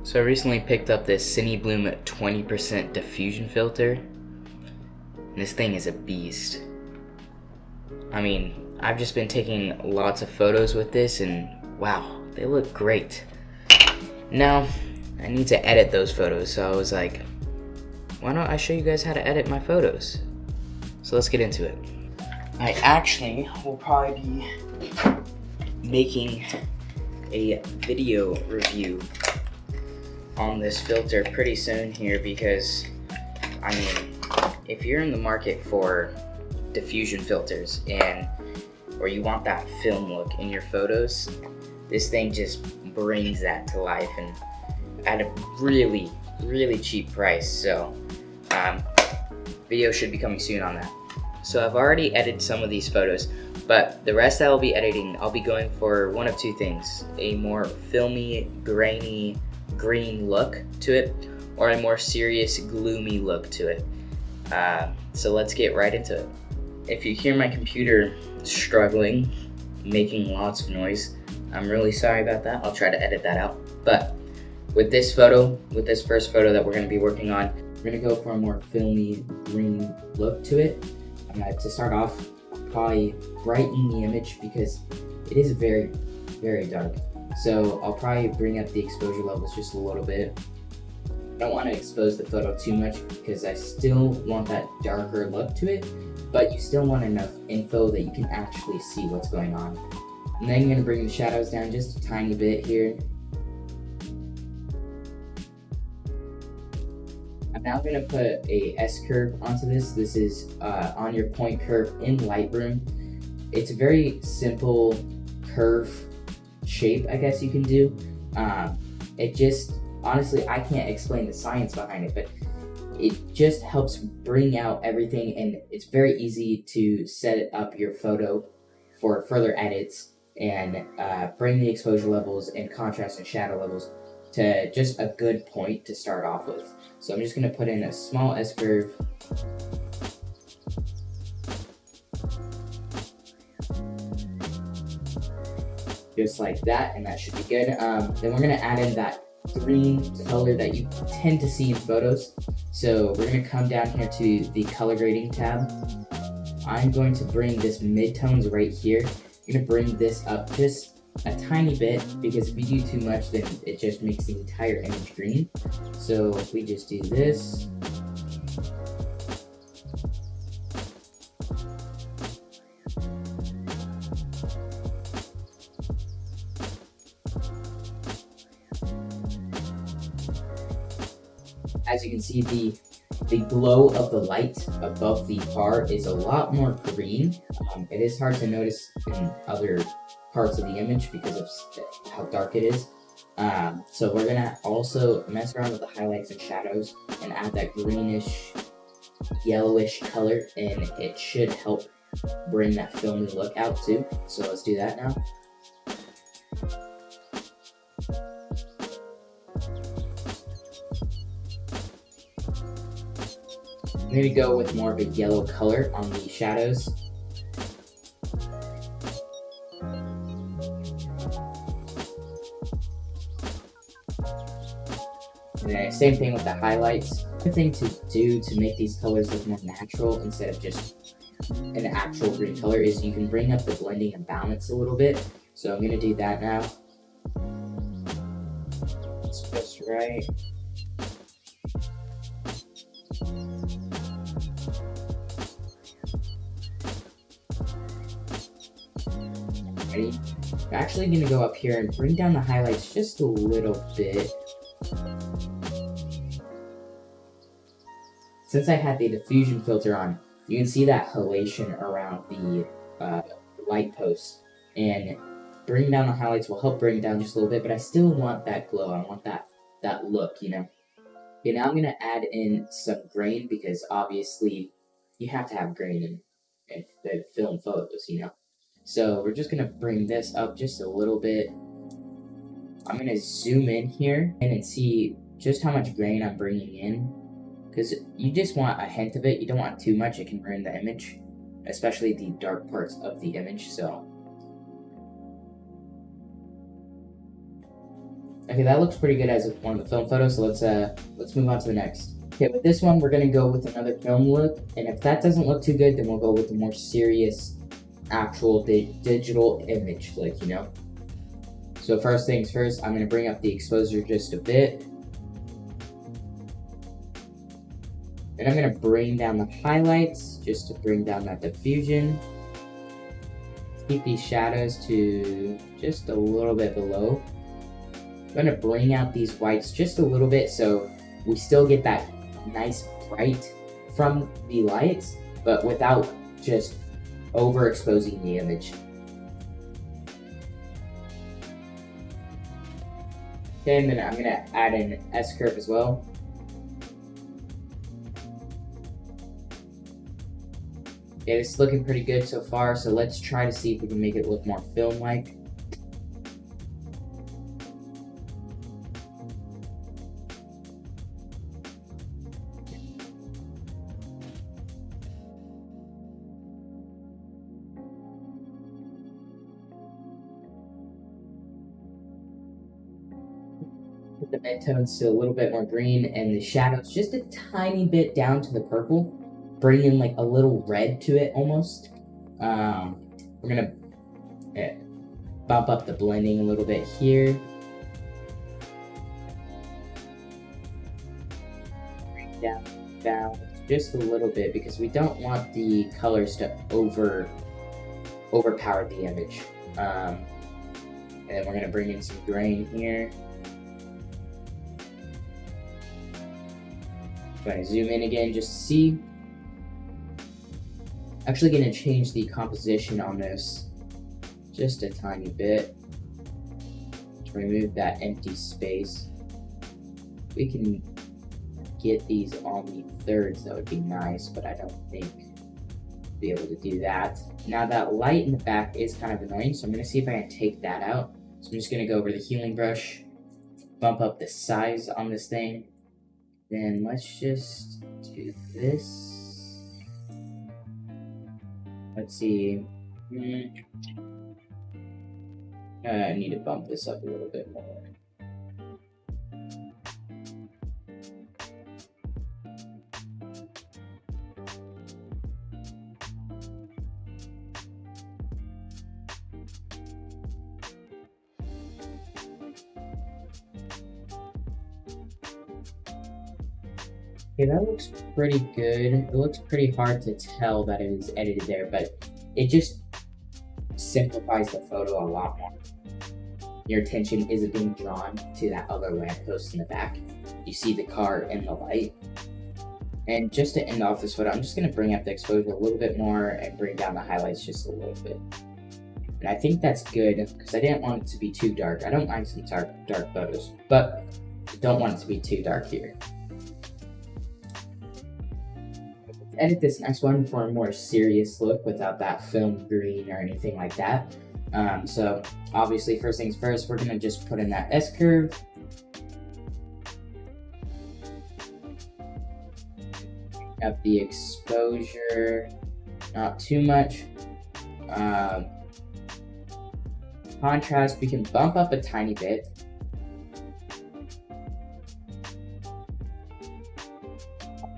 So I recently picked up this Cine Bloom 20% diffusion filter. And this thing is a beast. I mean, I've just been taking lots of photos with this and wow, they look great. Now, I need to edit those photos, so I was like, why don't I show you guys how to edit my photos? So let's get into it. I actually will probably be making a video review on this filter pretty soon here because, I mean, if you're in the market for diffusion filters and or you want that film look in your photos, this thing just brings that to life and at a really, really cheap price. So video should be coming soon on that. So I've already edited some of these photos, but the rest I will be editing, I'll be going for one of two things: a more filmy, grainy, green look to it, or a more serious, gloomy look to it. So let's get right into it. If you hear my computer struggling, making lots of noise, I'm really sorry about that. I'll try to edit that out. But with this photo, with this first photo that we're going to be working on, we're going to go for a more filmy, green look to it. To start off, probably brighten the image because it is very, very dark. So I'll probably bring up the exposure levels just a little bit. I don't want to expose the photo too much because I still want that darker look to it, but you still want enough info that you can actually see what's going on. And then I'm going to bring the shadows down just a tiny bit here. I'm now going to put a S-curve onto this. This is on your point curve in Lightroom. It's a very simple curve shape, I guess you can do. It just, honestly, I can't explain the science behind it, but it just helps bring out everything, and it's very easy to set up your photo for further edits and bring the exposure levels and contrast and shadow levels to just a good point to start off with. So I'm just going to put in a small S-curve. Just like that, and that should be good. Then we're going to add in that green color that you tend to see in photos. So we're going to come down here to the color grading tab. I'm going to bring this midtones right here. I'm going to bring this up just a tiny bit because if you do too much, then it just makes the entire image green. So if we just do this, as you can see, the glow of the light above the bar is a lot more green. It is hard to notice in other parts of the image because of how dark it is. So we're gonna also mess around with the highlights and shadows and add that greenish, yellowish color, and it should help bring that filmy look out too. So let's do that now. Maybe go with more of a yellow color on the shadows. And then same thing with the highlights. The thing to do to make these colors look more natural instead of just an actual green color is you can bring up the blending and balance a little bit. So I'm going to do that now. It's just right. Ready? I'm actually going to go up here and bring down the highlights just a little bit. Since I had the diffusion filter on, you can see that halation around the light post, and bringing down the highlights will help bring it down just a little bit, but I still want that glow. I want that look, you know? Okay, now I'm going to add in some grain because obviously you have to have grain in film photos, you know? So we're just going to bring this up just a little bit. I'm going to zoom in here and see just how much grain I'm bringing in, because you just want a hint of it. You don't want too much. It can ruin the image. especially the dark parts of the image. So okay, that looks pretty good as one of the film photos. So let's move on to the next. Okay, with this one, we're gonna go with another film look, and if that doesn't look too good, then we'll go with the more serious, actual digital image look, you know? So first things first, I'm gonna bring up the exposure just a bit. And I'm gonna bring down the highlights, just to bring down that diffusion. Keep these shadows to just a little bit below. I'm gonna bring out these whites just a little bit so we still get that nice bright from the lights, but without just overexposing the image. Okay, and then I'm gonna add an S-curve as well. Okay, this is looking pretty good so far, so let's try to see if we can make it look more film-like. Put the midtones to a little bit more green and the shadows just a tiny bit down to the purple. Bring in like a little red to it almost. We're gonna bump up the blending a little bit here. Bring down just a little bit because we don't want the colors to overpower the image. And then we're gonna bring in some grain here. I'm gonna zoom in again just to see. Actually going to change the composition on this just a tiny bit to remove that empty space. We can get these on the thirds, that would be nice, but I don't think we'll be able to do that. Now that light in the back is kind of annoying, so I'm going to see if I can take that out. So I'm just going to go over the healing brush, bump up the size on this thing, then let's just do this. Let's see. I need to bump this up a little bit more. Okay, that looks pretty good. It looks pretty hard to tell that it is edited there, but it just simplifies the photo a lot more. Your attention isn't being drawn to that other lamppost in the back. You see the car and the light. And just to end off this photo, I'm just going to bring up the exposure a little bit more and bring down the highlights just a little bit. And I think that's good because I didn't want it to be too dark. I don't mind some dark photos, but I don't want it to be too dark here. Edit this next one for a more serious look without that film green or anything like that. So obviously, first things first, we're gonna just put in that S-curve. Up the exposure, not too much. Contrast, we can bump up a tiny bit.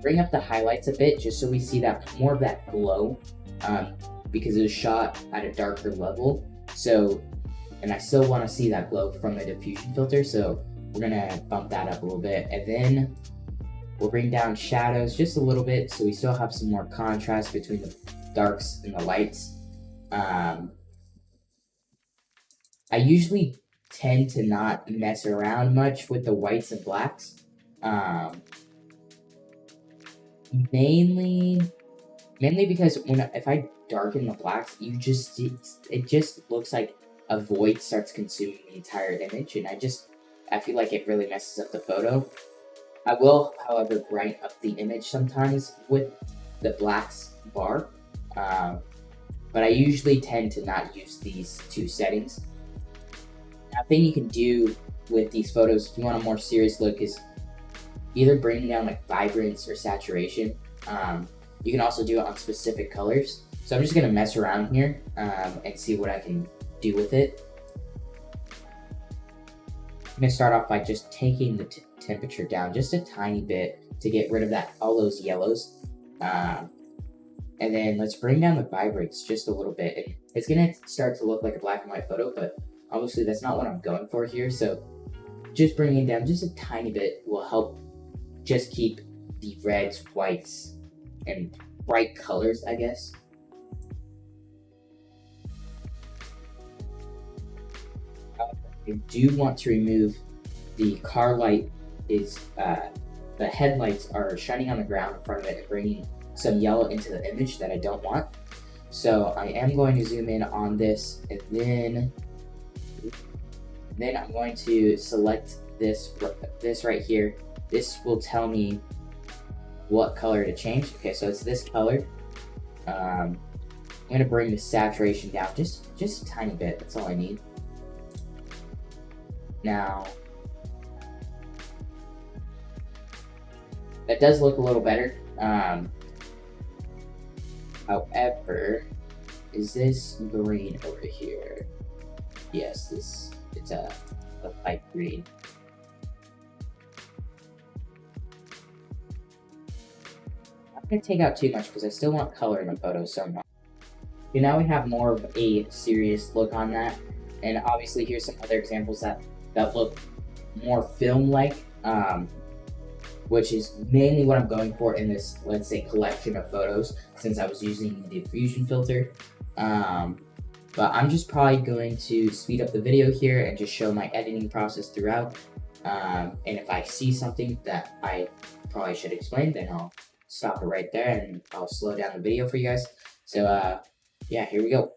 Bring up the highlights a bit just so we see that more of that glow because it was shot at a darker level. So, and I still want to see that glow from the diffusion filter, so we're gonna bump that up a little bit, and then we'll bring down shadows just a little bit so we still have some more contrast between the darks and the lights. I usually tend to not mess around much with the whites and blacks. Mainly because if I darken the blacks, it just looks like a void starts consuming the entire image, and I feel like it really messes up the photo. I will, however, brighten up the image sometimes with the blacks bar, but I usually tend to not use these two settings. Now, a thing you can do with these photos if you want a more serious look is either bring down like vibrance or saturation. You can also do it on specific colors. So I'm just gonna mess around here and see what I can do with it. I'm gonna start off by just taking the temperature down just a tiny bit to get rid of all those yellows. And then let's bring down the vibrates just a little bit. And it's gonna start to look like a black and white photo, but obviously that's not what I'm going for here. So just bringing it down just a tiny bit will help just keep the reds, whites, and bright colors, I guess. I do want to remove the car light the headlights are shining on the ground in front of it and bringing some yellow into the image that I don't want. So I am going to zoom in on this, and then I'm going to select this right here. This will tell me what color to change. Okay, so it's this color. I'm going to bring the saturation down just a tiny bit. That's all I need. Now, that does look a little better. However, is this green over here? Yes, it's a light green. I'm not gonna take out too much because I still want color in the photo so much. Okay, now we have more of a serious look on that, and obviously here's some other examples that look more film-like. Which is mainly what I'm going for in this, let's say, collection of photos, since I was using the diffusion filter. But I'm just probably going to speed up the video here and just show my editing process throughout. And if I see something that I probably should explain, then I'll stop it right there and I'll slow down the video for you guys. So yeah, here we go.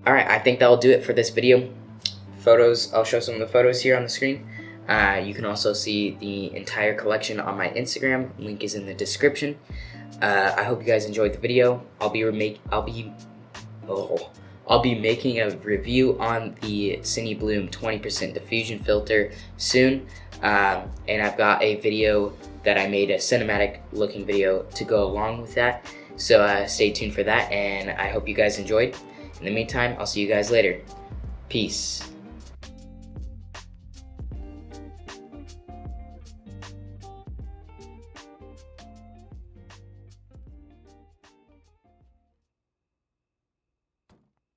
Alright, I think that'll do it for this video. Photos, I'll show some of the photos here on the screen. You can also see the entire collection on my Instagram. Link is in the description. I hope you guys enjoyed the video. I'll be making a review on the Cine Bloom 20% diffusion filter soon. And I've got a video that I made, a cinematic looking video to go along with that. So stay tuned for that, and I hope you guys enjoyed. In the meantime, I'll see you guys later. Peace.